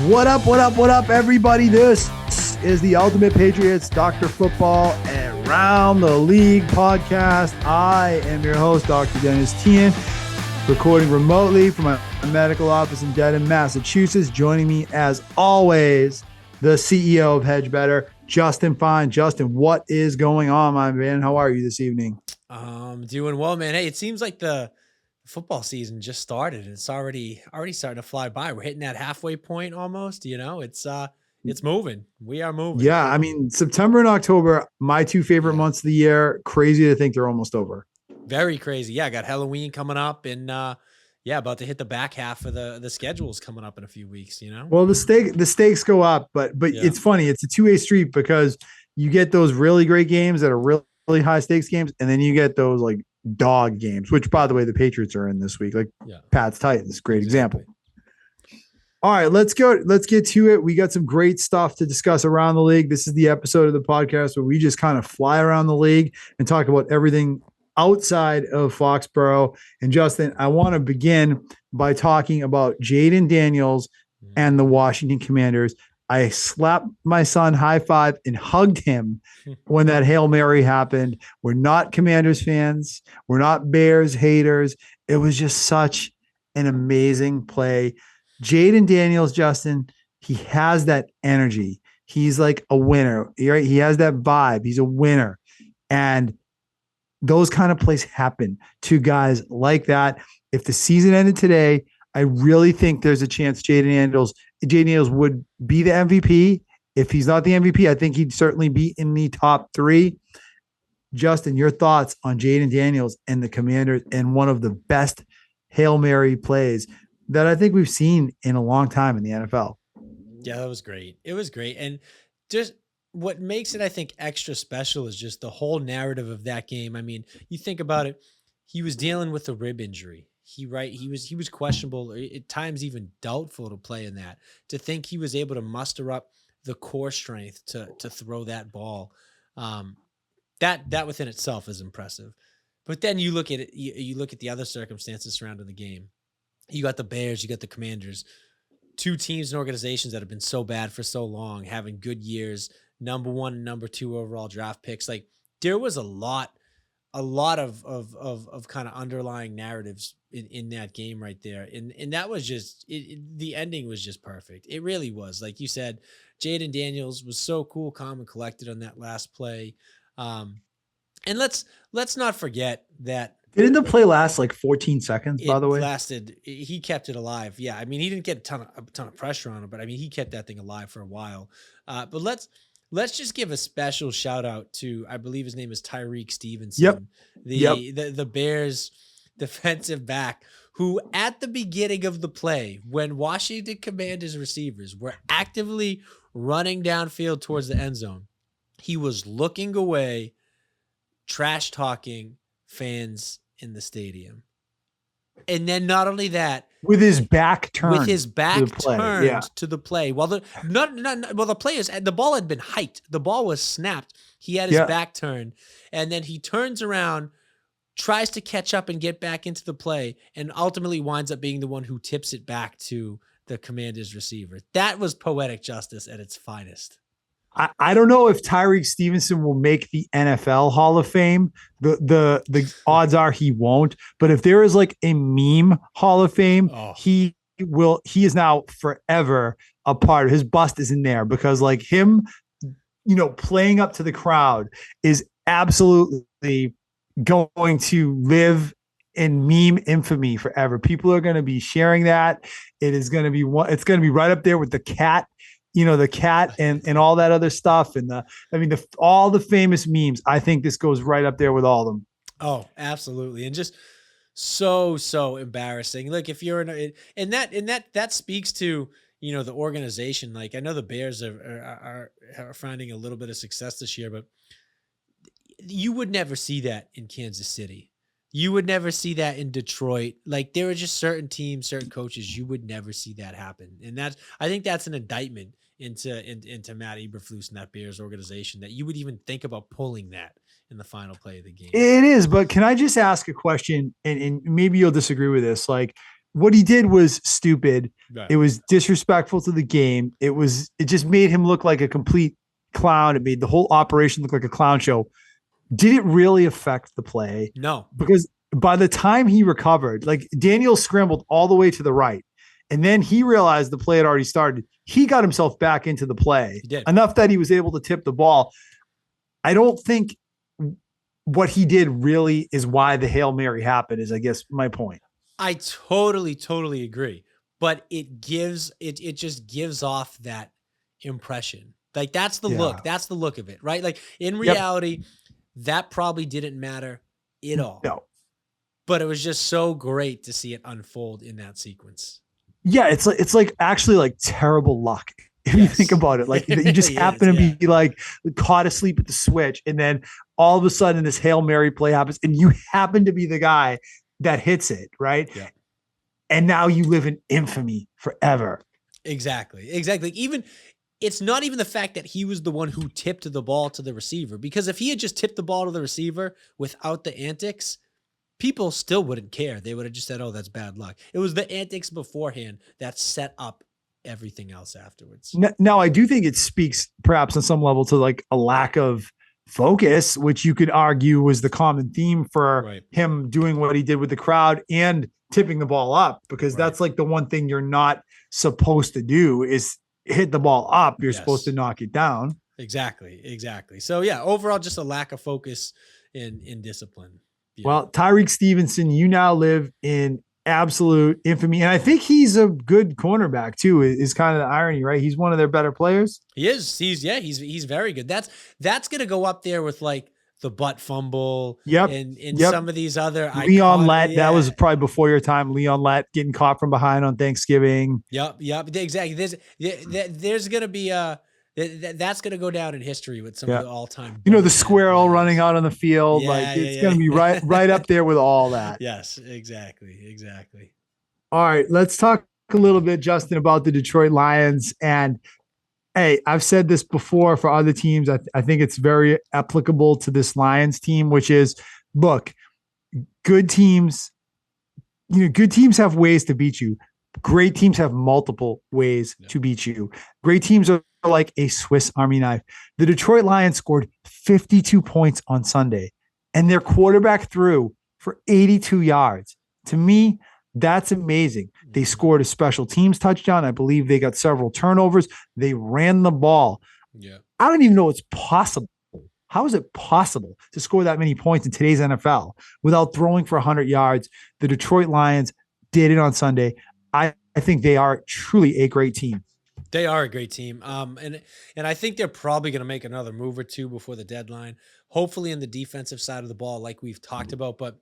What up, everybody? This is the Ultimate Patriots Dr. Football Around the League podcast. I am your host, Dr. Dennis Tian, recording remotely from my medical office in Dedham, Massachusetts. Joining me, as always, the CEO of Hedge Better, Justin Fine. Justin, what is going on, my man? How are you this evening? Doing well, man. Hey, it seems like the football season just started and it's already starting to fly by. We're hitting that halfway point almost, it's moving. We are moving. Yeah, I mean, September and October, my two favorite months of the year. Crazy to think they're almost over. Very crazy. Yeah, I got Halloween coming up and about to hit the back half of the schedules coming up in a few weeks, Well, the stakes go up, but yeah. It's funny. It's a two-way street because you get those really great games that are really high stakes games, and then you get those like dog games, which, by the way, the Patriots are in this week. Like Pat's Titans, great example. All right, let's go. Let's get to it. We got some great stuff to discuss around the league. This is the episode of the podcast where we just kind of fly around the league and talk about everything outside of Foxborough. And Justin, I want to begin by talking about Jayden Daniels and the Washington Commanders. I slapped my son high five and hugged him when that Hail Mary happened. We're not Commanders fans. We're not Bears haters. It was just such an amazing play. Jayden Daniels, Justin, he has that energy. He's like a winner, right? He has that vibe. He's a winner. And those kind of plays happen to guys like that. If the season ended today, I really think there's a chance Jayden Daniels would be the MVP. If he's not the MVP, I think he'd certainly be in the top three. Justin, your thoughts on Jayden Daniels and the Commanders and one of the best Hail Mary plays that I think we've seen in a long time in the NFL. Yeah, that was great. It was great. And just what makes it, I think, extra special is just the whole narrative of that game. I mean, you think about it, he was dealing with a rib injury. He was questionable, at times even doubtful to play in that. To think he was able to muster up the core strength to throw that ball, that within itself is impressive. But then you look at it, you look at the other circumstances surrounding the game. You got the Bears, you got the Commanders, two teams and organizations that have been so bad for so long, having good years, number 1 and number 2 overall draft picks. Like there was a lot of kind of underlying narratives in that game right there. And that was just, the ending was just perfect. It really was. Like you said, Jayden Daniels was so cool, calm, and collected on that last play. And let's not forget that. Didn't the play last like 14 seconds, by the way? He kept it alive. Yeah. I mean, he didn't get a ton of pressure on him, but I mean, he kept that thing alive for a while. But let's just give a special shout out to, I believe his name is Tyrique Stevenson, the Bears defensive back, who at the beginning of the play, when Washington Commanders receivers were actively running downfield towards the end zone, he was looking away, trash talking fans in the stadium. And then not only that, with his back turned to the play. While the players, the ball had been hiked. The ball was snapped. He had his back turned, and then he turns around, tries to catch up and get back into the play, and ultimately winds up being the one who tips it back to the Commanders receiver. That was poetic justice at its finest. I don't know if Tyrique Stevenson will make the NFL Hall of Fame. The odds are he won't. But if there is like a meme Hall of Fame, he will. He is now forever a part of. His bust is in there because like him, playing up to the crowd is absolutely going to live in meme infamy forever. People are going to be sharing that. It is going to be it's going to be right up there with the cat. The cat and all that other stuff. And all the famous memes. I think this goes right up there with all of them. Oh, absolutely. And just so embarrassing. Like if you're and that speaks to, the organization. Like I know the Bears are finding a little bit of success this year, but you would never see that in Kansas City. You would never see that in Detroit. Like there are just certain teams, certain coaches, you would never see that happen. And I think that's an indictment into Matt Eberflus and that Bears organization, that you would even think about pulling that in the final play of the game. It is, but can I just ask a question? And maybe you'll disagree with this. Like, what he did was stupid. Right. It was disrespectful to the game. It just made him look like a complete clown. It made the whole operation look like a clown show. Did it really affect the play? No. Because by the time he recovered, like Daniel scrambled all the way to the right, and then he realized the play had already started. He got himself back into the play enough that he was able to tip the ball. I don't think what he did really is why the Hail Mary happened, is I guess my point. I totally agree. But it just gives off that impression. Like that's the look. That's the look of it, right? Like in reality, that probably didn't matter at all. No. But it was just so great to see it unfold in that sequence. Yeah, it's like actually like terrible luck. If you think about it, like you just happen to be like caught asleep at the switch, and then all of a sudden this Hail Mary play happens, and you happen to be the guy that hits it, right? Yeah. And now you live in infamy forever. Exactly. Even it's not even the fact that he was the one who tipped the ball to the receiver, because if he had just tipped the ball to the receiver without the antics, people still wouldn't care. They would have just said, "Oh, that's bad luck." It was the antics beforehand that set up everything else afterwards. Now, I do think it speaks perhaps on some level to like a lack of focus, which you could argue was the common theme for him doing what he did with the crowd and tipping the ball up, because that's like the one thing you're not supposed to do is hit the ball up. You're supposed to knock it down. Exactly. So yeah, overall, just a lack of focus in discipline. Yeah. Well, Tyreek Stevenson, you now live in absolute infamy. And I think he's a good cornerback too, is kind of the irony, right? He's one of their better players. He is. He's very good. That's going to go up there with like the butt fumble. And some of these other Leon Lett. That was probably before your time. Leon Lett getting caught from behind on Thanksgiving. Yep. Exactly. There's going to be that's going to go down in history with some of the all-time. The squirrel running out on the field. It's going to be right up there with all that. Yes, exactly. All right, let's talk a little bit, Justin, about the Detroit Lions. And hey, I've said this before for other teams. I think it's very applicable to this Lions team, which is, look, good teams have ways to beat you. Great teams have multiple ways to beat you. Great teams are like a Swiss Army knife. The Detroit Lions scored 52 points on Sunday, and their quarterback threw for 82 yards. To me, that's amazing. They scored a special teams touchdown. I believe they got several turnovers. They ran the ball. Yeah. I don't even know it's possible. How is it possible to score that many points in today's NFL without throwing for 100 yards? The Detroit Lions did it on Sunday. I think they are truly a great team. They are a great team. And I think they're probably going to make another move or two before the deadline, hopefully in the defensive side of the ball, like we've talked about, but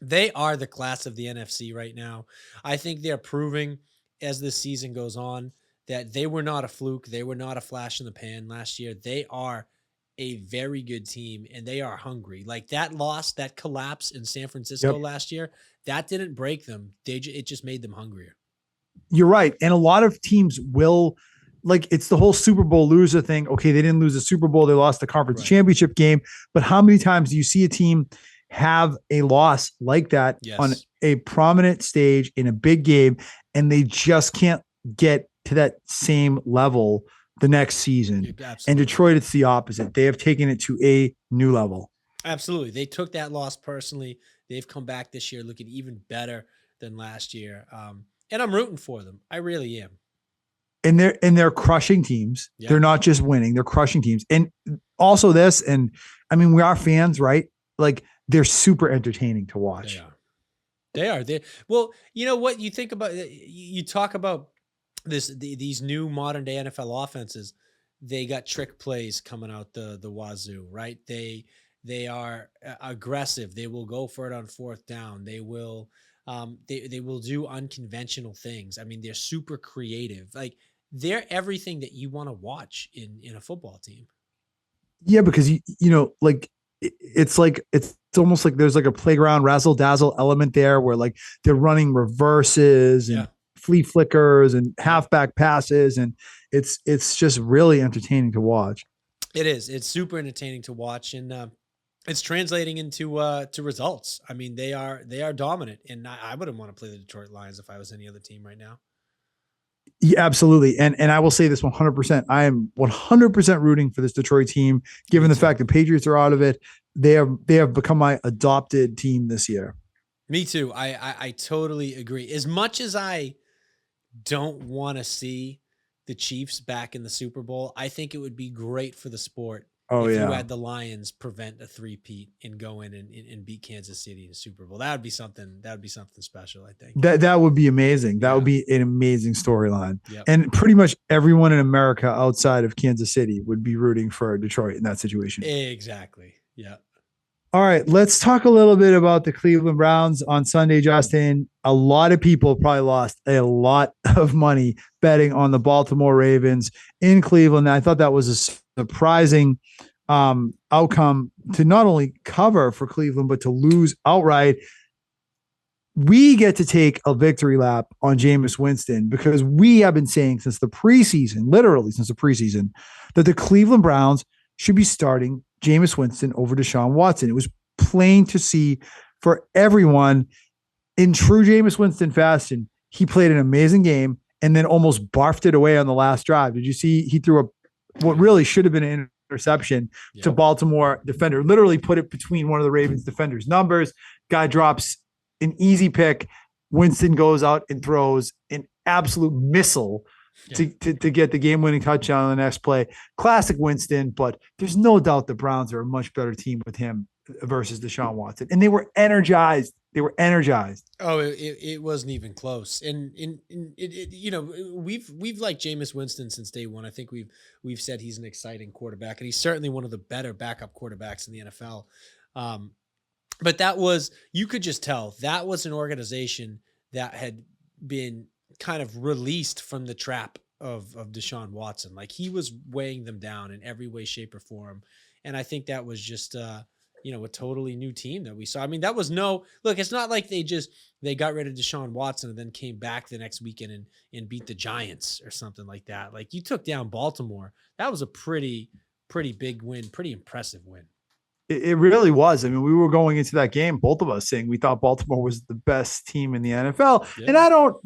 they are the class of the NFC right now. I think they're proving as this season goes on that they were not a fluke. They were not a flash in the pan last year. They are a very good team, and they are hungry. Like that loss, that collapse in San Francisco last year, that didn't break them. It just made them hungrier. You're right. And a lot of teams will, like, it's the whole Super Bowl loser thing. Okay, they didn't lose the Super Bowl. They lost the conference championship game. But how many times do you see a team have a loss like that on a prominent stage in a big game, and they just can't get to that same level the next season? Absolutely. And Detroit, it's the opposite. They have taken it to a new level. Absolutely. They took that loss personally. They've come back this year looking even better than last year. And I'm rooting for them. I really am. And they're crushing teams. Yep. They're not just winning, they're crushing teams. And also this, and I mean, we are fans, right? Like, they're super entertaining to watch. They are. Well, you know what? You think about, you talk about these new modern day NFL offenses. They got trick plays coming out the wazoo, right? They are aggressive. They will go for it on fourth down. They will they will do unconventional things. I mean, they're super creative. Like, they're everything that you want to watch in a football team. Yeah, because like it's almost like there's like a playground razzle dazzle element there where like they're running reverses and flea flickers and halfback passes, and it's just really entertaining to watch. It is. It's super entertaining to watch, and it's translating into to results. I mean, they are dominant, and I wouldn't want to play the Detroit Lions if I was any other team right now. Yeah, absolutely. And I will say this 100%. I am 100% rooting for this Detroit team, given the fact the Patriots are out of it. They have become my adopted team this year. Me too. I totally agree. As much as I don't want to see the Chiefs back in the Super Bowl, I think it would be great for the sport Oh if you yeah. had the Lions prevent a three-peat and go in and beat Kansas City in the Super Bowl. That would be something. That would be something special, I think. That would be amazing. That Yeah. would be an amazing storyline. Yep. And pretty much everyone in America outside of Kansas City would be rooting for Detroit in that situation. Exactly. Yeah. All right, let's talk a little bit about the Cleveland Browns on Sunday, Justin. A lot of people probably lost a lot of money betting on the Baltimore Ravens in Cleveland. I thought that was a surprising outcome to not only cover for Cleveland, but to lose outright. We get to take a victory lap on Jameis Winston because we have been saying since the preseason, literally since the preseason, that the Cleveland Browns should be starting Jameis Winston over Deshaun Watson. It was plain to see for everyone in true Jameis Winston fashion. He played an amazing game and then almost barfed it away on the last drive. Did you see he threw what really should have been an interception to Baltimore defender, literally put it between one of the Ravens defenders' numbers. Guy drops an easy pick. Winston goes out and throws an absolute missile to get the game-winning touchdown on the next play. Classic Winston, but there's no doubt the Browns are a much better team with him versus Deshaun Watson. And they were energized. Oh, it wasn't even close. And you know, we've liked Jameis Winston since day one. I think we've said he's an exciting quarterback, and he's certainly one of the better backup quarterbacks in the NFL. But that was, you could just tell that was an organization that had been kind of released from the trap of Deshaun Watson. Like he was weighing them down in every way, shape, or form. And I think that was just you know, a totally new team that we saw. I mean, that was look, it's not like they got rid of Deshaun Watson and then came back the next weekend and beat the Giants or something like that. Like you took down Baltimore. That was a pretty big win, pretty impressive win. It really was. I mean, we were going into that game, both of us saying we thought Baltimore was the best team in the NFL. Yeah. And I that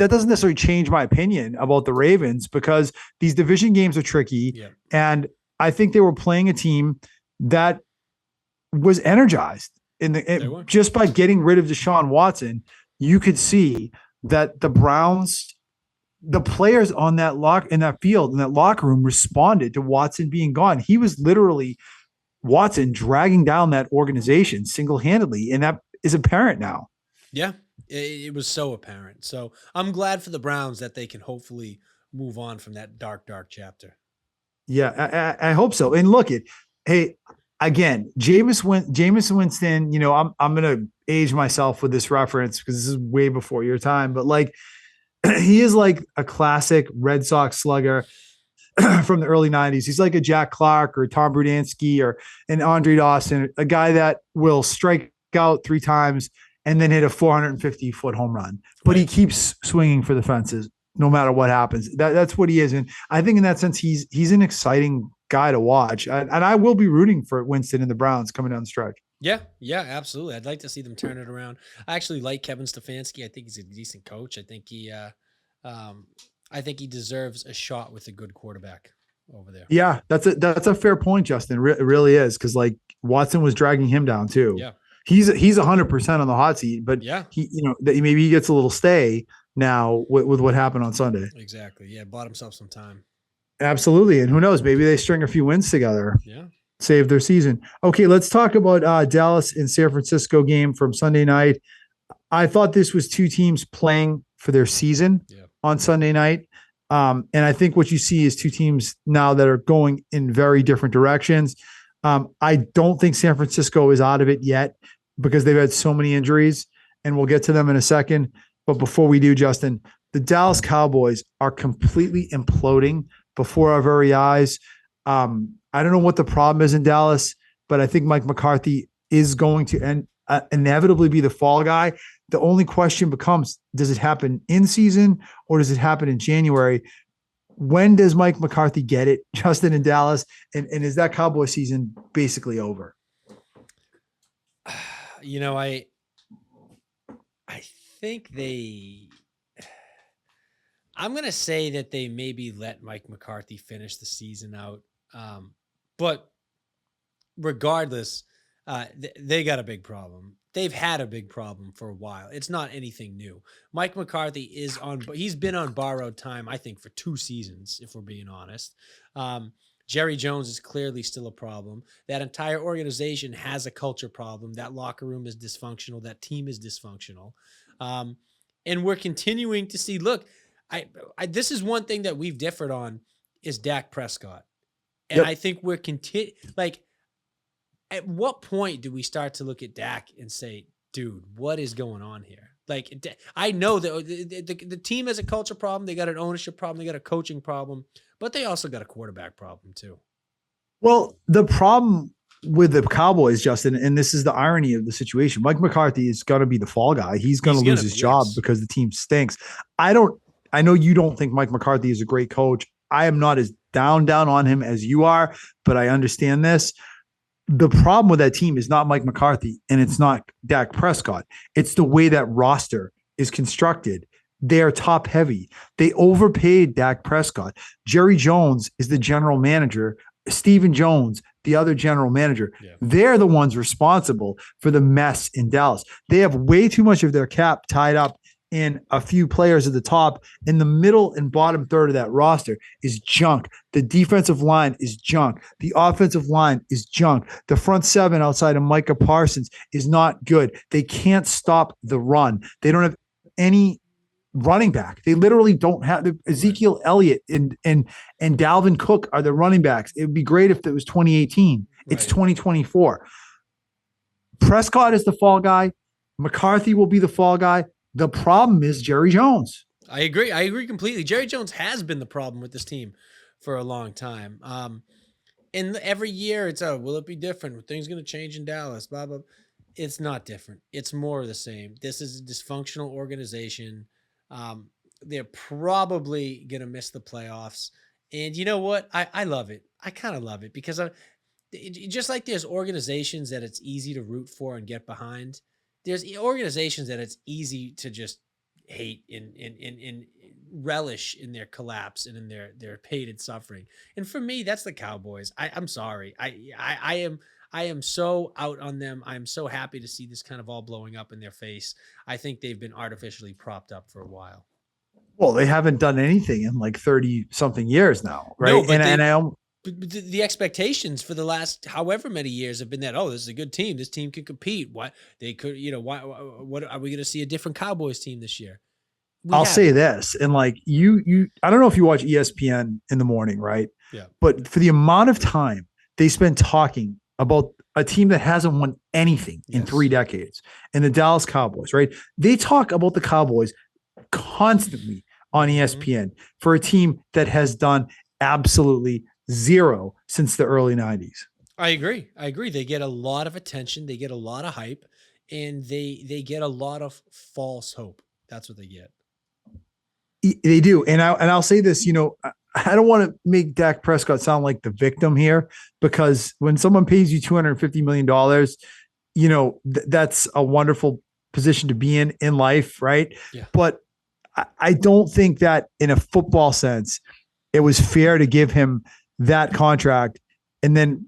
doesn't necessarily change my opinion about the Ravens because these division games are tricky. Yeah. And I think they were playing a team that was energized just by getting rid of Deshaun Watson. You could see that the Browns, the players on that in that field, in that locker room responded to Watson being gone. He was literally Watson dragging down that organization single-handedly. And that is apparent now. Yeah, it was so apparent. So I'm glad for the Browns that they can hopefully move on from that dark chapter. Yeah, I hope so. And look hey, again, Jameis Winston, you know, I'm going to age myself with this reference because this is way before your time, but like, he is like a classic Red Sox slugger from the early 90s. He's like a Jack Clark or Tom Brudansky or an Andre Dawson, a guy that will strike out 3 times and then hit a 450-foot home run. But he keeps swinging for the fences no matter what happens. That's what he is. And I think in that sense, he's an exciting guy to watch. And I will be rooting for Winston and the Browns coming down the stretch. Yeah, absolutely. I'd like to see them turn it around. I actually like Kevin Stefanski. I think he's a decent coach. I think he deserves a shot with a good quarterback over there. Yeah, that's a fair point, Justin. It really is because like Watson was dragging him down too. Yeah, he's 100% on the hot seat, but he, you know, that maybe he gets a little stay now with what happened on Sunday. Exactly. Yeah, bought himself some time. Absolutely, and who knows? Maybe they string a few wins together. Yeah. Save their season. Okay, let's talk about Dallas and San Francisco game from Sunday night. I thought this was 2 teams playing for their season on Sunday night. And I think what you see is 2 teams now that are going in very different directions. I don't think San Francisco is out of it yet because they've had so many injuries, and we'll get to them in a second. But before we do, Justin, the Dallas Cowboys are completely imploding before our very eyes. I don't know what the problem is in Dallas, but I think Mike McCarthy is going to inevitably be the fall guy. The only question becomes, does it happen in season or does it happen in January? when does Mike McCarthy get it, Justin, in Dallas? And is that Cowboy season basically over? You know, I think I'm going to say that they maybe let Mike McCarthy finish the season out. But regardless, they got a big problem. They've had a big problem for a while. It's not anything new. Mike McCarthy he's been on borrowed time, I think, for 2 seasons, if we're being honest. Jerry Jones is clearly still a problem. That entire organization has a culture problem. That locker room is dysfunctional. That team is dysfunctional. And we're continuing to see, look, this is one thing that we've differed on is Dak Prescott. And I think we're at what point do we start to look at Dak and say, dude, what is going on here? Like, I know that the team has a culture problem. They got an ownership problem. They got a coaching problem, but they also got a quarterback problem too. Well, the problem with the Cowboys, Justin, and this is the irony of the situation, Mike McCarthy is going to be the fall guy. He's going to lose his job because the team stinks. I know you don't think Mike McCarthy is a great coach. I am not as down on him as you are, but I understand this. The problem with that team is not Mike McCarthy and it's not Dak Prescott. It's the way that roster is constructed. They are top heavy. They overpaid Dak Prescott. Jerry Jones is the general manager. Stephen Jones, the other general manager. Yeah. They're the ones responsible for the mess in Dallas. They have way too much of their cap tied up in a few players at the top. In the middle and bottom third of that roster is junk. The defensive line is junk. The offensive line is junk. The front seven outside of Micah Parsons is not good. They can't stop the run. They don't have any running back. They literally don't have Ezekiel Elliott and Dalvin Cook are the running backs. It would be great if it was 2018. It's 2024. Prescott is the fall guy. McCarthy will be the fall guy. The problem is Jerry Jones. I agree completely. Jerry Jones has been the problem with this team for a long time. And every year it's, will it be different? Are things going to change in Dallas? Blah, blah. It's not different. It's more of the same. This is a dysfunctional organization. They're probably going to miss the playoffs. And you know what? I love it. I kind of love it because just like there's organizations that it's easy to root for and get behind, there's organizations that it's easy to just hate and relish in their collapse and in their pain and suffering. And for me, that's the Cowboys. I'm sorry. I am so out on them. I'm so happy to see this kind of all blowing up in their face. I think they've been artificially propped up for a while. Well, they haven't done anything in like 30 something years now. Right. No, but the expectations for the last however many years have been that, this is a good team. This team can compete. What are we going to see a different Cowboys team this year? I'll say this. And like you, I don't know if you watch ESPN in the morning, right? Yeah. But for the amount of time they spend talking about a team that hasn't won anything in 3 decades and the Dallas Cowboys, right? They talk about the Cowboys constantly on ESPN for a team that has done absolutely zero since the early 90s. I agree. They get a lot of attention. They get a lot of hype and they get a lot of false hope. That's what they get. They do. And I'll say this, I don't want to make Dak Prescott sound like the victim here because when someone pays you $250 million, that's a wonderful position to be in life. Right. Yeah. But I don't think that in a football sense, it was fair to give him that contract. And then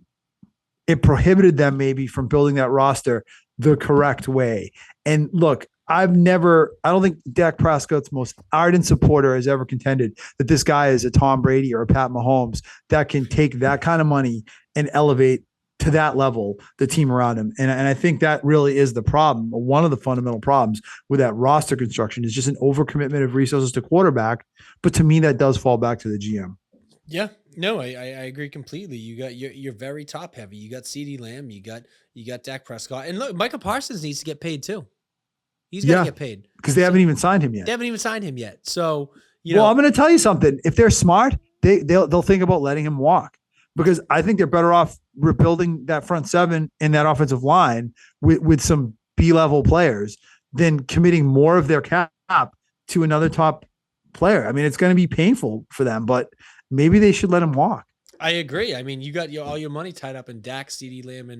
it prohibited them maybe from building that roster the correct way. And look, I don't think Dak Prescott's most ardent supporter has ever contended that this guy is a Tom Brady or a Pat Mahomes that can take that kind of money and elevate to that level the team around him. And I think that really is the problem. One of the fundamental problems with that roster construction is just an overcommitment of resources to quarterback. But to me, that does fall back to the GM. Yeah, no, I agree completely. You're very top heavy. You got CeeDee Lamb, you got Dak Prescott, and look, Micah Parsons needs to get paid too. He's got to get paid because they haven't even signed him yet. They haven't even signed him yet. So well, I'm going to tell you something. If they're smart, they'll think about letting him walk because I think they're better off rebuilding that front seven and that offensive line with some B-level players than committing more of their cap to another top player. I mean, it's going to be painful for them, but maybe they should let him walk. I agree. I mean, you got all your money tied up in Dak, CeeDee Lamb,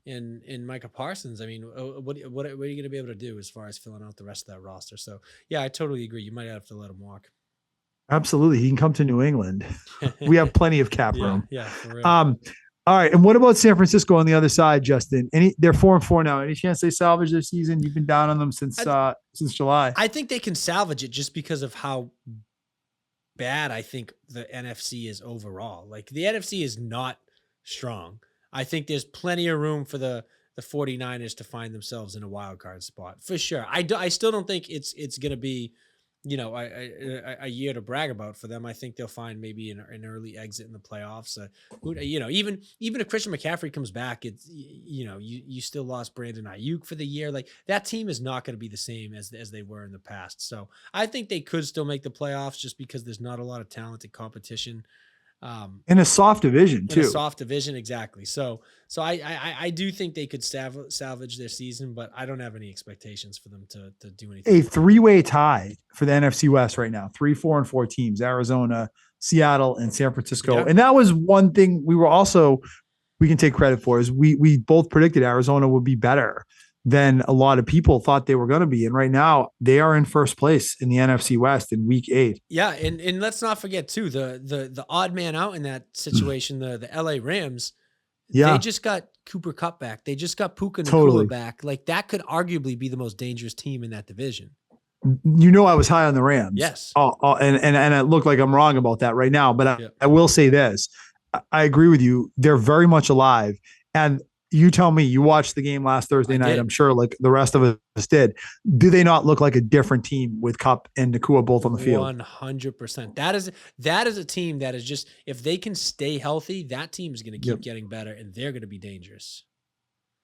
and Micah Parsons. I mean, what are you going to be able to do as far as filling out the rest of that roster? So, yeah, I totally agree. You might have to let him walk. Absolutely, he can come to New England. We have plenty of cap room. Yeah, for real. All right, and what about San Francisco on the other side, Justin? They're 4-4 now. Any chance they salvage their season? You've been down on them since July. I think they can salvage it just because of how bad I think the NFC is overall. Like the NFC is not strong. I think there's plenty of room for the 49ers to find themselves in a wild card spot for sure. I still don't think it's going to be, a year to brag about for them. I think they'll find maybe an early exit in the playoffs. Even if Christian McCaffrey comes back, it's, you still lost Brandon Ayuk for the year. Like that team is not going to be the same as they were in the past. So I think they could still make the playoffs just because there's not a lot of talented competition. In a soft division too. In a soft division, exactly. So I do think they could salvage their season, but I don't have any expectations for them to do anything. A three-way tie for the NFC West right now. 3, 4, and 4 teams: Arizona, Seattle, and San Francisco. Yeah. And that was one thing we can take credit for is we both predicted Arizona would be better than a lot of people thought they were going to be. And right now they are in first place in the NFC West in week 8. Yeah. And let's not forget too, the odd man out in that situation, the LA Rams, they just got Cooper Kupp back. They just got Puka Nacua back. Like that could arguably be the most dangerous team in that division. I was high on the Rams. Yes. And it looked like I'm wrong about that right now, but I will say this. I agree with you. They're very much alive. And you tell me, you watched the game last Thursday night. I'm sure like the rest of us did. Do they not look like a different team with Kupp and Nacua both on the field? 100%. That is a team that is just, if they can stay healthy, that team is going to keep getting better and they're going to be dangerous.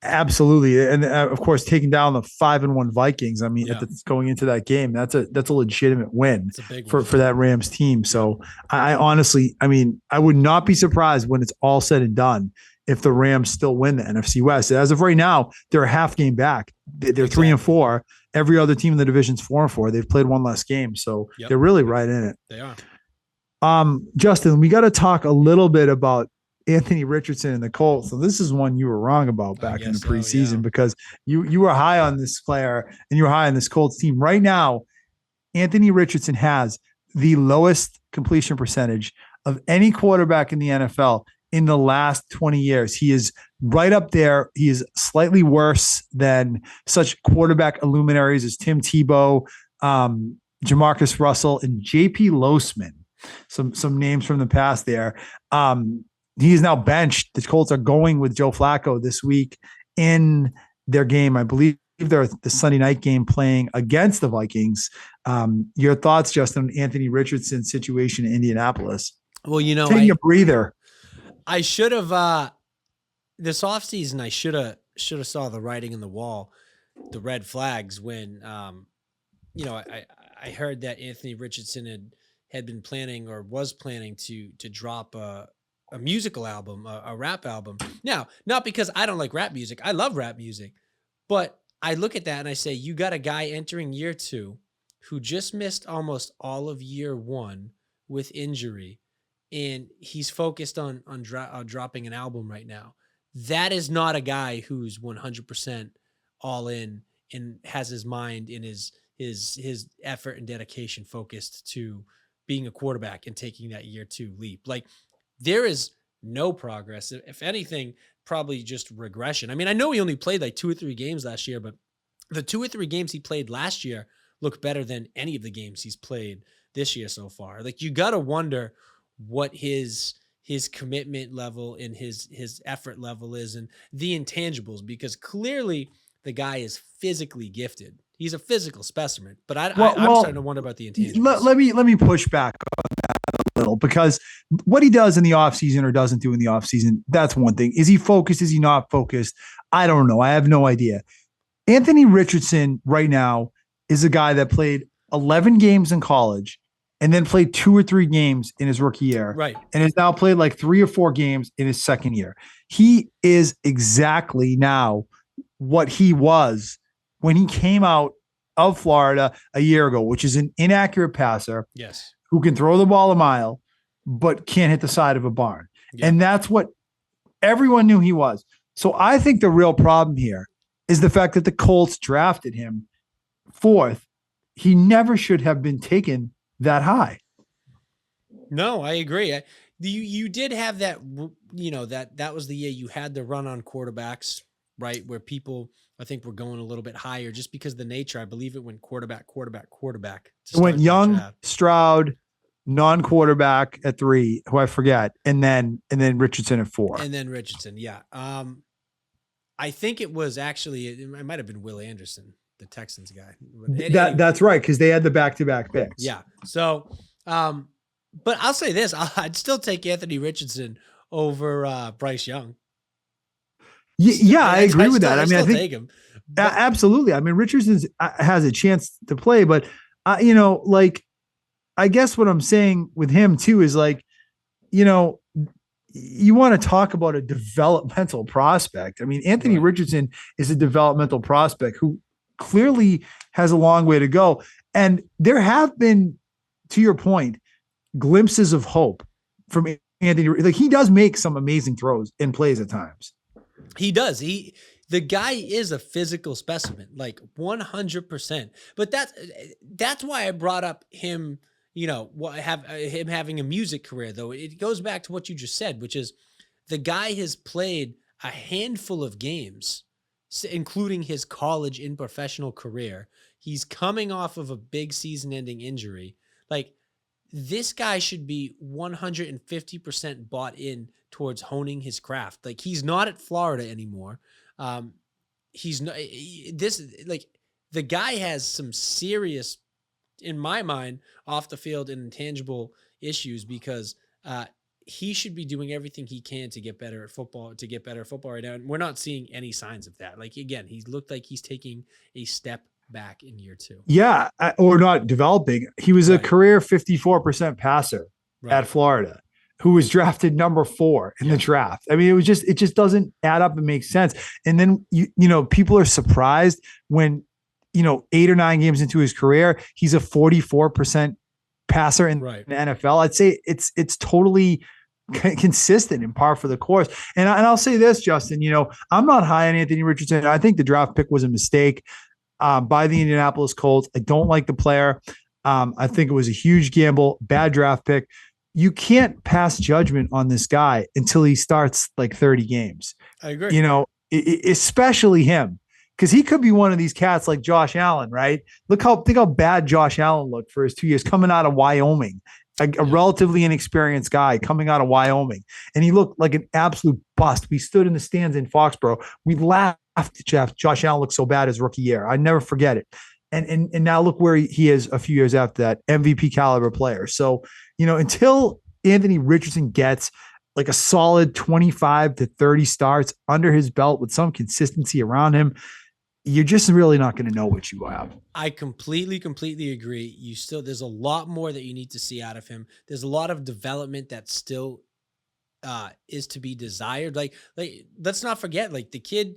Absolutely. And of course, taking down the 5-1 Vikings. I mean, going into that game, that's a legitimate win for that Rams team. So I honestly, I would not be surprised when it's all said and done if the Rams still win the NFC West. As of right now, they're a half game back. They're 3-4. Every other team in the division's 4-4. They've played one less game. So they're really right in it. They are. Justin, we got to talk a little bit about Anthony Richardson and the Colts. So this is one you were wrong about back in the preseason because you were high on this player and you were high on this Colts team. Right now, Anthony Richardson has the lowest completion percentage of any quarterback in the NFL in the last 20 years. He is right up there. He is slightly worse than such quarterback luminaries as Tim Tebow, Jamarcus Russell, and JP Losman. Some names from the past there. He is now benched. The Colts are going with Joe Flacco this week in their game. I believe they're the Sunday night game playing against the Vikings. Your thoughts, Justin, on Anthony Richardson's situation in Indianapolis? Well, taking a breather. I should have this offseason. I should have saw the writing on the wall, the red flags when I heard that Anthony Richardson had been planning or was planning to drop a musical album, a rap album. Now, not because I don't like rap music. I love rap music, but I look at that and I say, you got a guy entering year 2 who just missed almost all of year 1 with injury. And he's focused on dropping an album right now. That is not a guy who's 100% all in and has his mind and his effort and dedication focused to being a quarterback and taking that year 2 leap. Like there is no progress. If anything, probably just regression. I mean, I know he only played like 2 or 3 games last year, but the 2 or 3 games he played last year look better than any of the games he's played this year so far. Like you got to wonder what his commitment level and his effort level is and the intangibles, because clearly the guy is physically gifted. He's a physical specimen, but I'm starting to wonder about the intangibles. Let me push back on that a little, because what he does in the offseason or doesn't do in the offseason, that's one thing. Is he focused? Is he not focused? I don't know. I have no idea. Anthony Richardson right now is a guy that played 11 games in college and then played 2 or 3 games in his rookie year. Right. And has now played like 3 or 4 games in his second year. He is exactly now what he was when he came out of Florida a year ago, which is an inaccurate passer. Yes. Who can throw the ball a mile, but can't hit the side of a barn. Yep. And that's what everyone knew he was. So I think the real problem here is the fact that the Colts drafted him 4th. He never should have been taken that high. No, I agree. You did have that, that was the year you had the run on quarterbacks, right? Where people, I think, were going a little bit higher just because of the nature. I believe it went quarterback. It went Young, Stroud, non-quarterback at 3, who I forget, and then Richardson at 4. And then Richardson, yeah. I think it was actually, it might have been Will Anderson, the Texans guy. That's right, because they had the back-to-back picks. Yeah. So, but I'll say this: I'd still take Anthony Richardson over Bryce Young. Yeah, I agree with that. I mean, I think take him. Absolutely. I mean, Richardson has a chance to play, but I guess what I'm saying with him too is you want to talk about a developmental prospect. I mean, Anthony Richardson is a developmental prospect who clearly has a long way to go. And there have been, to your point, glimpses of hope from Anthony. Like, he does make some amazing throws and plays at times. He does. The guy is a physical specimen, like 100%. But that's why I brought up him, him having a music career, though. It goes back to what you just said, which is the guy has played a handful of games, including his college and professional career. He's coming off of a big season-ending injury. Like, this guy should be 150% bought in towards honing his craft. Like, he's not at Florida anymore. He's not the guy has some serious, in my mind, off the field and intangible issues, because he should be doing everything he can to get better at football, right now. And we're not seeing any signs of that. Like, again, he's looked like he's taking a step back in year 2. Yeah. Or not developing. He was a career 54% passer at Florida, who was drafted number 4 in the draft. I mean, it just doesn't add up and make sense. And then, people are surprised when, 8 or 9 games into his career, he's a 44% passer in the NFL. I'd say it's totally consistent and par for the course. And I'll say this, Justin, I'm not high on Anthony Richardson. I think the draft pick was a mistake by the Indianapolis Colts. I don't like the player. I think it was a huge gamble, bad draft pick. You can't pass judgment on this guy until he starts like 30 games. I agree. Especially him, because he could be one of these cats like Josh Allen, right? Think how bad Josh Allen looked for his 2 years coming out of Wyoming, a relatively inexperienced guy coming out of Wyoming. And he looked like an absolute bust. We stood in the stands in Foxborough. We laughed at Josh Allen looked so bad his rookie year. I never forget it. And now look where he is a few years after that, MVP caliber player. So, until Anthony Richardson gets like a solid 25 to 30 starts under his belt with some consistency around him, you're just really not going to know what you have. I completely agree. There's a lot more that you need to see out of him. There's a lot of development that still is to be desired. Like let's not forget, like, the kid,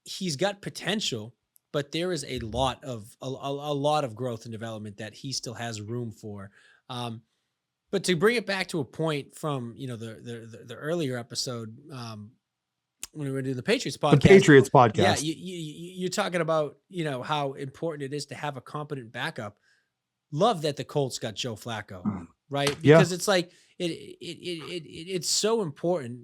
he's got potential, but there is a lot of growth and development that he still has room for. But to bring it back to a point from, the earlier episode, when we were doing the Patriots podcast. Yeah, you're talking about, how important it is to have a competent backup. Love that the Colts got Joe Flacco, right? Because it's like it's so important.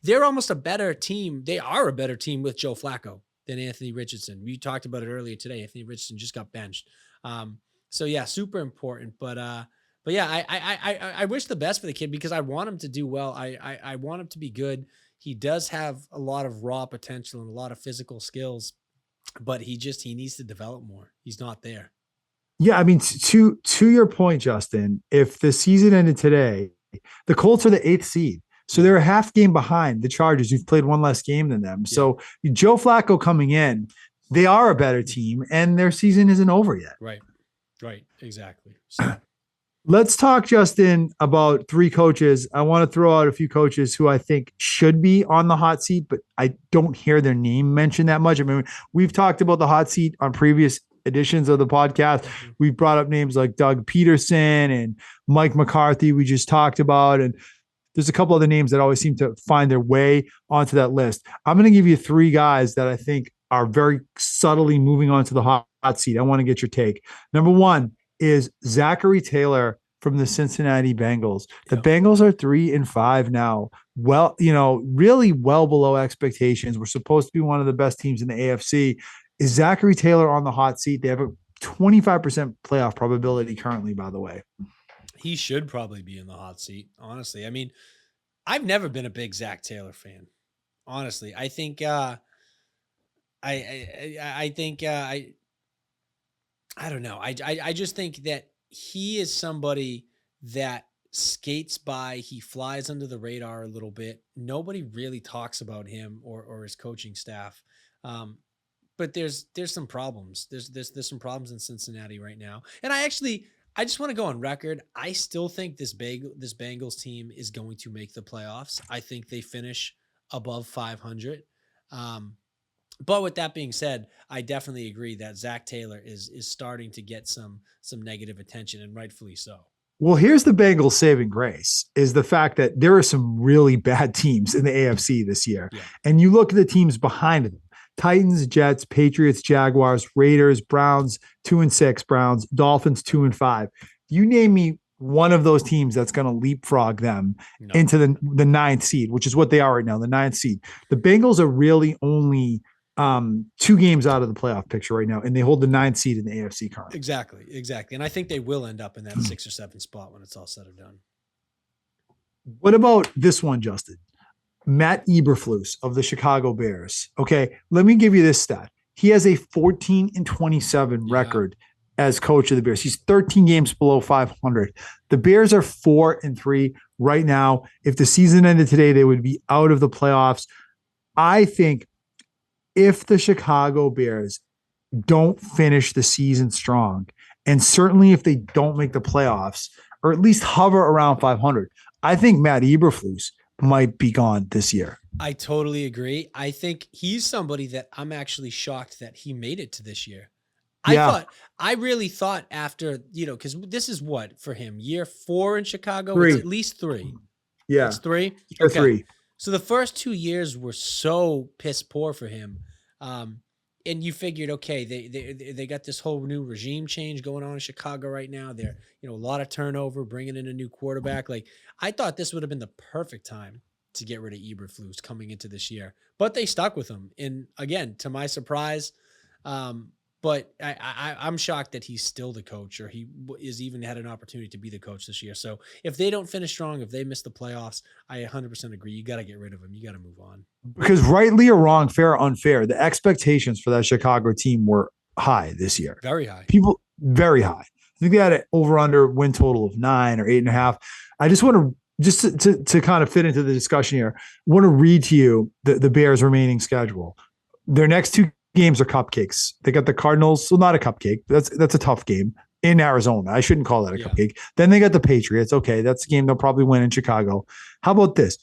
They're almost a better team. They are a better team with Joe Flacco than Anthony Richardson. We talked about it earlier today. Anthony Richardson just got benched. So yeah, super important. But yeah, I wish the best for the kid, because I want him to do well. I want him to be good. He does have a lot of raw potential and a lot of physical skills, but he needs to develop more. He's not there. Yeah, I mean, to your point, Justin, if the season ended today, the Colts are the 8th seed. So they're a half game behind the Chargers, who've played one less game than them. Yeah. So Joe Flacco coming in, they are a better team, and their season isn't over yet. Right, exactly. So. Let's talk, Justin, about 3 coaches. I want to throw out a few coaches who I think should be on the hot seat, but I don't hear their name mentioned that much. I mean, we've talked about the hot seat on previous editions of the podcast. We've brought up names like Doug Peterson and Mike McCarthy, we just talked about. And there's a couple other names that always seem to find their way onto that list. I'm going to give you 3 guys that I think are very subtly moving on to the hot seat. I want to get your take. Number 1 is Zachary Taylor from the Cincinnati Bengals. The Bengals are 3-5 now. Well, really well below expectations. We're supposed to be one of the best teams in the AFC. Is Zachary Taylor on the hot seat? They have a 25% playoff probability currently, by the way. He should probably be in the hot seat, honestly. I mean, I've never been a big Zach Taylor fan. Honestly, I think I don't know. I just think that he is somebody that skates by. He flies under the radar a little bit. Nobody really talks about him or his coaching staff. But there's some problems. There's some problems in Cincinnati right now. And I just want to go on record. I still think this Bengals team is going to make the playoffs. I think they finish above 500. But with that being said, I definitely agree that Zach Taylor is starting to get some negative attention, and rightfully so. Well, here's the Bengals' saving grace is the fact that there are some really bad teams in the AFC this year. Yeah. And you look at the teams behind them: Titans, Jets, Patriots, Jaguars, Raiders, Browns, 2-6 Browns, Dolphins, 2-5. You name me one of those teams that's going to leapfrog them into the 9th seed, which is what they are right now, the 9th seed. The Bengals are really only 2 games out of the playoff picture right now, and they hold the 9th seed in the AFC currently. Exactly. And I think they will end up in that 6 or 7 spot when it's all said and done. What about this one, Justin? Matt Eberflus of the Chicago Bears. Okay, let me give you this stat. He has a 14-27 record as coach of the Bears. He's 13 games below 500. The Bears are 4-3 right now. If the season ended today, they would be out of the playoffs. I think if the Chicago Bears don't finish the season strong, and certainly if they don't make the playoffs, or at least hover around 500, I think Matt Eberflus might be gone this year. I totally agree. I think he's somebody that I'm actually shocked that he made it to this year. I really thought after, because this is what for him, year 4 in Chicago, 3. It's at least 3. Yeah. It's 3? Year 3. So the first 2 years were so piss poor for him. And you figured, okay, they got this whole new regime change going on in Chicago right now. They're, a lot of turnover, bringing in a new quarterback. Like, I thought this would have been the perfect time to get rid of Eberflus coming into this year, but they stuck with him. And again, to my surprise, but I'm shocked that he's still the coach, or he is even had an opportunity to be the coach this year. So if they don't finish strong, if they miss the playoffs, I 100% agree. You got to get rid of him. You got to move on. Because rightly or wrong, fair or unfair, the expectations for that Chicago team were high this year. Very high. People, very high. I think they had an over-under win total of 9 or 8.5. I just want to kind of fit into the discussion here, I want to read to you the Bears' remaining schedule. Their next 2 games are cupcakes. They got the Cardinals, so not a cupcake. That's a tough game in Arizona. I shouldn't call that a cupcake. Then they got the Patriots. Okay, that's a game they'll probably win in Chicago. How about this?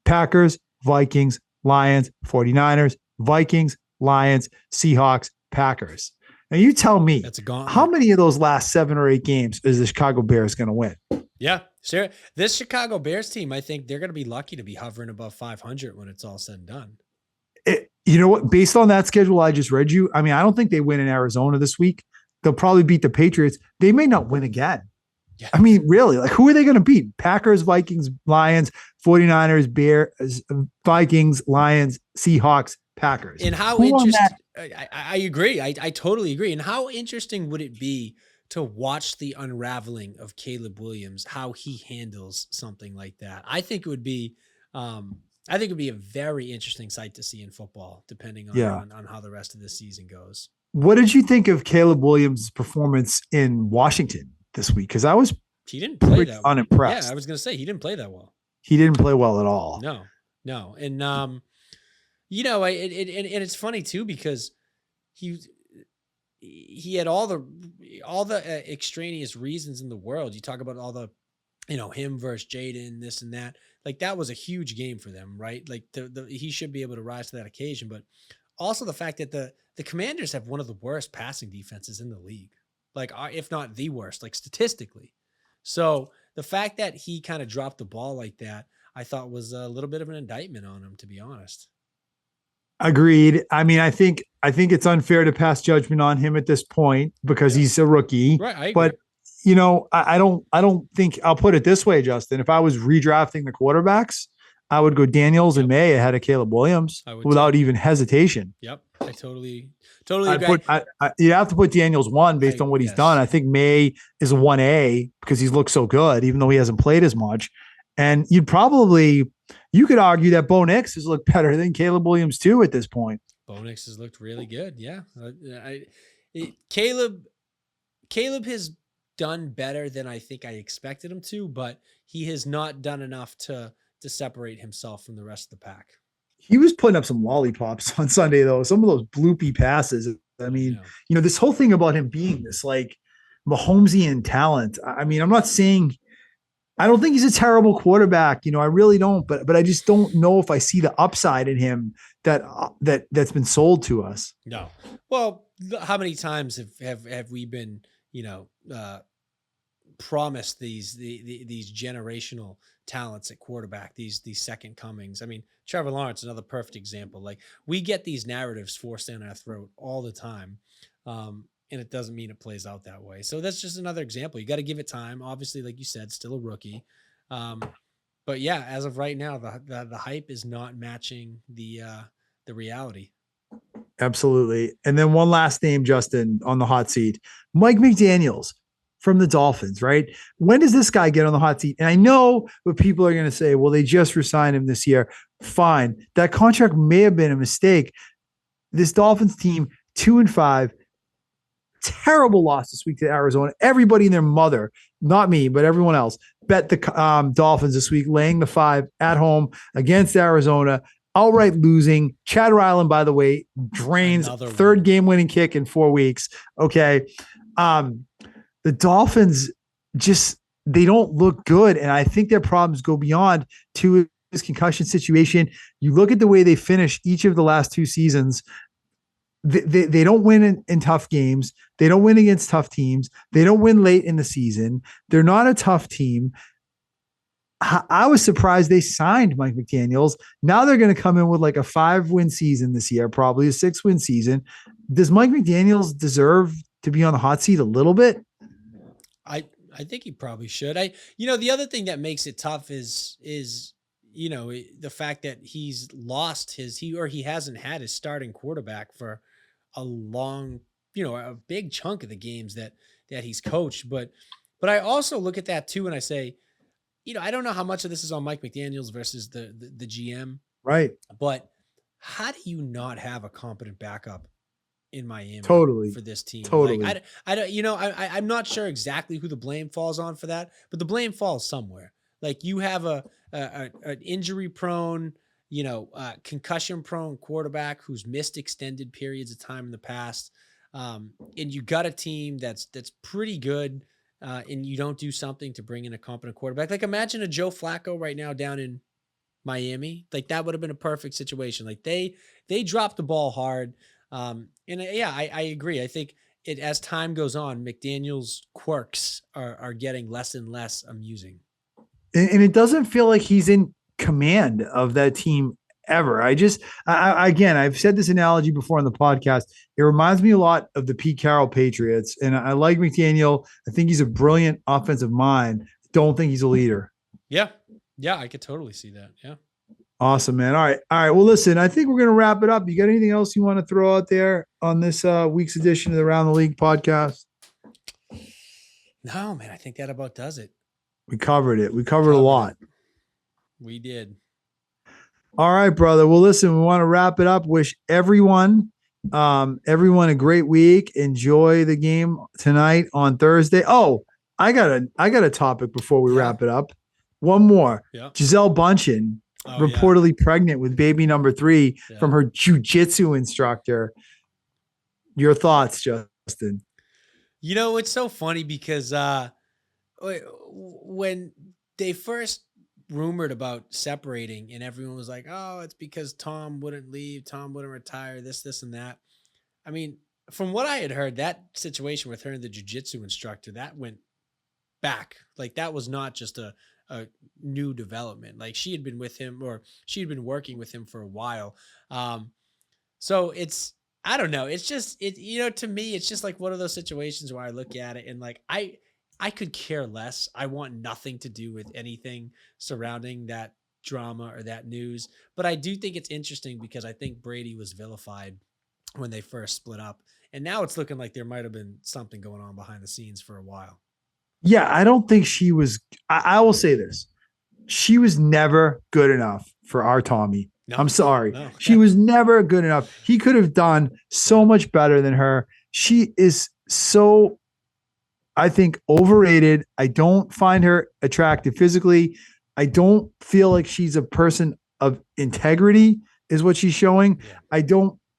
Packers, Vikings, Lions, 49ers, Vikings, Lions, Seahawks, Packers. Now you tell me, how many of those last 7 or 8 games is the Chicago Bears going to win? Yeah, sure. This Chicago Bears team, I think they're going to be lucky to be hovering above 500 when it's all said and done. You know what? Based on that schedule I just read you, I mean, I don't think they win in Arizona this week. They'll probably beat the Patriots. They may not win again. Yeah. I mean, really, like, who are they going to beat? Packers, Vikings, Lions, 49ers, Bears, Vikings, Lions, Seahawks, Packers. And how interesting, I agree. I totally agree. And how interesting would it be to watch the unraveling of Caleb Williams, how he handles something like that? I think it would be, a very interesting sight to see in football, depending on how the rest of this season goes. What did you think of Caleb Williams' performance in Washington this week? Because he didn't play that well. Unimpressed. Yeah, I was going to say he didn't play that well. He didn't play well at all. No. And and it's funny too, because he had all the extraneous reasons in the world. You talk about all the, him versus Jaden, this and that. Like, that was a huge game for them, right? Like he should be able to rise to that occasion. But also the fact that the Commanders have one of the worst passing defenses in the league, like if not the worst, like statistically. So the fact that he kind of dropped the ball like that, I thought was a little bit of an indictment on him, to be honest. Agreed. I mean, I think it's unfair to pass judgment on him at this point because he's a rookie. Right, I agree. But I don't think I'll put it this way, Justin. If I was redrafting the quarterbacks, I would go Daniels and May ahead of Caleb Williams without even hesitation. Yep, I totally agree. You have to put Daniels 1 based on what he's done. I think May is a 1A because he's looked so good, even though he hasn't played as much. And you could argue that Bo Nix has looked better than Caleb Williams too at this point. Bo Nix has looked really good. Yeah. Caleb has done better than I think I expected him to, but he has not done enough to separate himself from the rest of the pack. He was putting up some lollipops on Sunday, though. Some of those bloopy passes. I mean, this whole thing about him being this like Mahomesian talent. I mean, I'm not saying I don't think he's a terrible quarterback. I really don't, but I just don't know if I see the upside in him that's been sold to us. No. Well, how many times have we been, promised these generational talents at quarterback, these second comings? I mean, Trevor Lawrence, another perfect example. Like, we get these narratives forced down our throat all the time. And it doesn't mean it plays out that way. So that's just another example. You got to give it time. Obviously, like you said, still a rookie. But yeah, as of right now, the hype is not matching the reality. Absolutely. And then one last name, Justin, on the hot seat, Mike McDaniels from the Dolphins, right? When does this guy get on the hot seat? And I know what people are going to say, well, they just resigned him this year. Fine. That contract may have been a mistake. This Dolphins team, 2-5, terrible loss this week to Arizona. Everybody and their mother, not me, but everyone else, bet the Dolphins this week, laying the 5 at home against Arizona, outright losing. Chad Ryland, by the way, drains third game-winning kick in 4 weeks. Okay. The Dolphins they don't look good, and I think their problems go beyond to his concussion situation. You look at the way they finish each of the last 2 seasons. They don't win in tough games. They don't win against tough teams. They don't win late in the season. They're not a tough team. I was surprised they signed Mike McDaniels. Now they're going to come in with like a 5-win season this year, probably a 6-win season. Does Mike McDaniels deserve to be on the hot seat a little bit? I think he probably should. The other thing that makes it tough is the fact that he's lost he hasn't had his starting quarterback for a long, a big chunk of the games that he's coached. But I also look at that too, and I say, I don't know how much of this is on Mike McDaniels versus the GM. Right. But how do you not have a competent backup in Miami for this team? Totally. Like, I don't, I'm not sure exactly who the blame falls on for that, but the blame falls somewhere. Like, you have an injury prone, concussion prone quarterback who's missed extended periods of time in the past. And you got a team that's pretty good. And you don't do something to bring in a competent quarterback. Like, imagine a Joe Flacco right now down in Miami. Like, that would have been a perfect situation. Like, they dropped the ball hard. I agree. I think as time goes on, McDaniel's quirks are getting less and less amusing. And it doesn't feel like he's in command of that team ever. Again, I've said this analogy before on the podcast. It reminds me a lot of the Pete Carroll Patriots. And I like McDaniel. I think he's a brilliant offensive mind. Don't think he's a leader. Yeah. Yeah. I could totally see that. Yeah. Awesome, man. All right. Well, listen, I think we're going to wrap it up. You got anything else you want to throw out there on this week's edition of the Around the League podcast? No, man. I think that about does it. We covered it. We covered a lot. We did. All right, brother. Well, listen, we want to wrap it up. Wish everyone a great week. Enjoy the game tonight on Thursday. Oh, I got a topic before we wrap it up. One more. Yeah. Gisele Bundchen, reportedly pregnant with baby number 3 from her jiu-jitsu instructor. Your thoughts, Justin? It's so funny because when they first rumored about separating, and everyone was like, "Oh, it's because Tom wouldn't leave, Tom wouldn't retire, this, and that." I mean, from what I had heard, that situation with her and the jujitsu instructor that went back. Like that was not just a new development. Like she had been with him, or she had been working with him for a while. Um, so it's, I don't know. It's just it, to me, it's just like one of those situations where I look at it and like I could care less. I want nothing to do with anything surrounding that drama or that news. But I do think it's interesting because I think Brady was vilified when they first split up. And now it's looking like there might have been something going on behind the scenes for a while. Yeah, I don't think she was. I will say this. She was never good enough for our Tommy. No, I'm sorry. No. She was never good enough. He could have done so much better than her. She is so, I think, overrated. I don't find her attractive physically. I don't feel like she's a person of integrity is what she's showing. Yeah.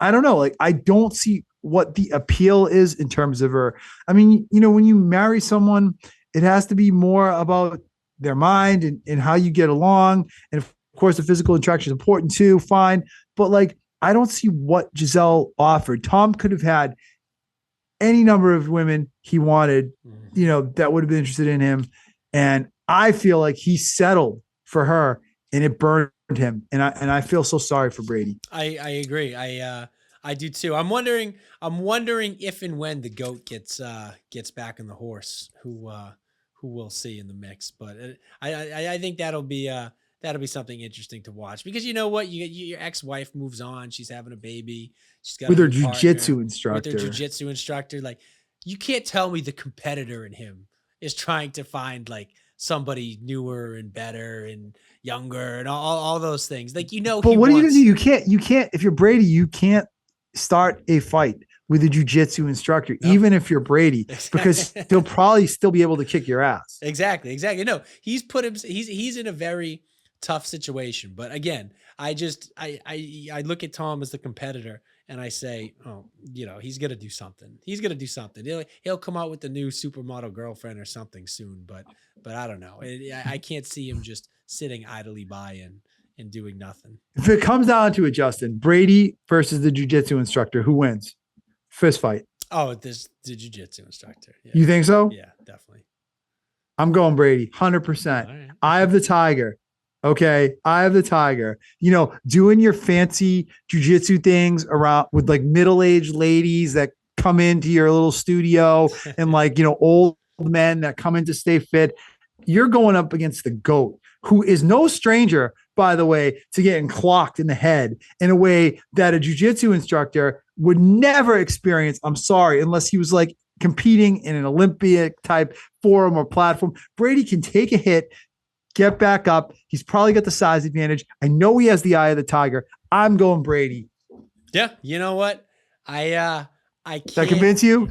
I don't know. Like, I don't see what the appeal is in terms of her. I mean, when you marry someone, it has to be more about their mind and how you get along. And of course, the physical attraction is important too. Fine. But like, I don't see what Gisele offered. Tom could have had any number of women he wanted, that would have been interested in him. And I feel like he settled for her and it burned him. And I feel so sorry for Brady. I agree. I do too. I'm wondering if and when the GOAT gets back on the horse, who we'll see in the mix. But I think that'll be something interesting to watch, because you know what, your ex-wife moves on, she's having a baby, she's got with her jiu-jitsu instructor. Like, you can't tell me the competitor in him is trying to find like somebody newer and better and younger and all those things. Like, but what are you gonna do? You can't if you're Brady, you can't start a fight with a jiu-jitsu instructor, even if you're Brady, because they'll probably still be able to kick your ass. Exactly. No, he's in a very tough situation. But again, I look at Tom as the competitor and I say, oh, he's going to do something. He'll come out with the new supermodel girlfriend or something soon, but I don't know. I can't see him just sitting idly by and doing nothing. If it comes down to it, Justin, Brady versus the jiu-jitsu instructor, who wins? Fist fight. Oh, the jiu-jitsu instructor. Yeah. You think so? Yeah, definitely. I'm going Brady, 100%. Right. I have the Tiger. Okay, I have the Tiger. Doing your fancy jiu-jitsu things around with like middle-aged ladies that come into your little studio and like, old men that come in to stay fit. You're going up against the GOAT, who is no stranger, by the way, to getting clocked in the head in a way that a jiu-jitsu instructor would never experience. I'm sorry, unless he was like competing in an Olympic type forum or platform. Brady can take a hit, get back up. He's probably got the size advantage. I know he has the eye of the tiger. I'm going Brady. Yeah. You know what? I can't. Does that convince you?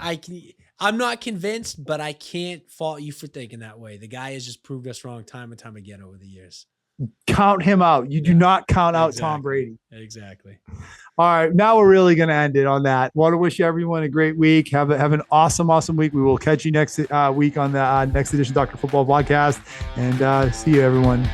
I'm not convinced, but I can't fault you for thinking that way. The guy has just proved us wrong time and time again over the years. Count him out. You do not count out Tom Brady. Exactly. All right. Now we're really going to end it on that. Want to wish everyone a great week. Have an awesome week. We will catch you next week on the next edition of Dr. Football Podcast. And see you, everyone.